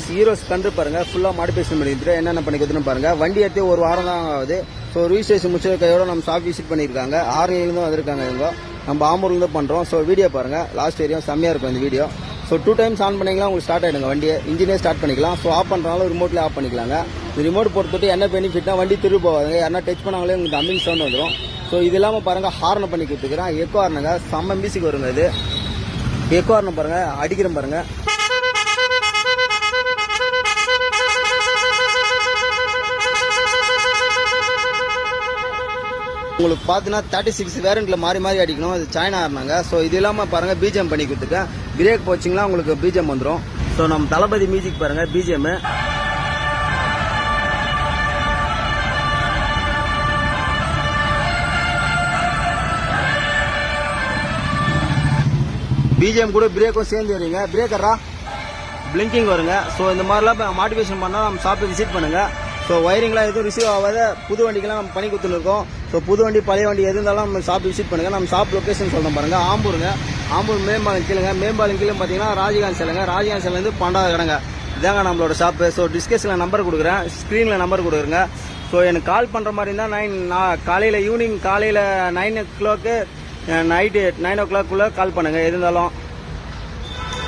Hero Splendor பாருங்க, ஃபுல்லா modification பண்ணிட்டு என்னென்ன பண்ணி கொடுத்துன்னு பாருங்க. வண்டி எடுத்து ஒரு வாரம் தான் ஆகுது. ஸோ ரிஜிஸ்ட்ரேஷன் முடிச்ச கையோட நம்ம ஷாப் விசிட் பண்ணியிருக்காங்க. ஆர்னிலிருந்து வந்திருக்காங்க இவங்க. நம்ம ஆம்பூர்லேருந்து பண்றோம். ஸோ வீடியோ பாருங்க, லாஸ்ட் வரையும் செம்மையா இருக்கும் இந்த வீடியோ. ஸோ 2 டைம்ஸ் ஆன் பண்ணிக்கலாம், உங்களுக்கு ஸ்டார்ட் ஆயிடுங்க வண்டியை. இன்ஜினே ஸ்டார்ட் பண்ணிக்கலாம். ஸோ ஆஃப் பண்றனால ரிமோட்லேயே ஆஃப் பண்ணிக்கலாங்க. இந்த ரிமோட் பொறுத்துட்டு என்ன பெனிஃபிட்னா வண்டி திரும்ப போவாங்க. யாரா டச் பண்ணாங்களே உங்களுக்கு அம்மிங் சவுண்ட் வந்துடும். ஸோ இது இல்லாமல் பாருங்க, ஹார்ன் பண்ணி கொடுத்துக்கிறேன். எக்கோ ஹார்னுங்க, செம்ம மியூசிக் வருங்க இது. எக்கோ ஹார்ன் பாருங்க, அடிக்கிறேன் பாருங்க. உங்களுக்கு பார்த்தீங்கன்னா 36 வேரியண்ட்ல மாறி மாறி அடிக்கணும். இது சைனா ஆர்னாங்க. ஸோ இது இல்லாமல் பாருங்க, பிஜிஎம் பண்ணி கொடுத்துருக்கேன். பிரேக் போச்சிங்களா உங்களுக்கு பிஜிஎம் வந்துடும். ஸோ நம்ம தளபதி மியூசிக் பாருங்க, பிஜிஎம். பிஜிஎம் கூட பிரேக்கும் சேர்ந்து வருங்க. பிரேக்கரா பிளிங்கிங் வருங்க. ஸோ இந்த மாதிரிலாம் மாடிஃபிகேஷன் பண்ணால் நம்ம ஷாப்பை விசிட் பண்ணுங்க. ஸோ ஒயரிங்லாம் எதுவும் ரிசீவ் ஆகாத புது வண்டிக்கெல்லாம் நம்ம பண்ணி கொடுத்துருக்கோம். ஸோ புது வண்டி பழைய வண்டி எது இருந்தாலும் நம்ம ஷாப் விசிட் பண்ணுங்க. நம்ம ஷாப் லொக்கேஷன் சொல்றோம் பாருங்க, ஆம்பூருங்க. ஆம்பூர் மேம்பாலம் கீழங்க. மேம்பாலம் கீழே பார்த்தீங்கன்னா ராஜகாந்த் சேலைங்க. ராஜகாந்த் சேலேருந்து 12வது கடங்க. இதாங்க நம்மளோட ஷாப்பு. ஸோ டிஸ்கஷனில் நம்பர் கொடுக்குறேன், ஸ்க்ரீனில் நம்பர் கொடுக்குறேங்க. ஸோ எனக்கு கால் பண்ணுற மாதிரி இருந்தால் காலையில் ஈவினிங் காலையில் 9 o'clock நைட்டு 9 o'clock கால் பண்ணுங்க எது இருந்தாலும்.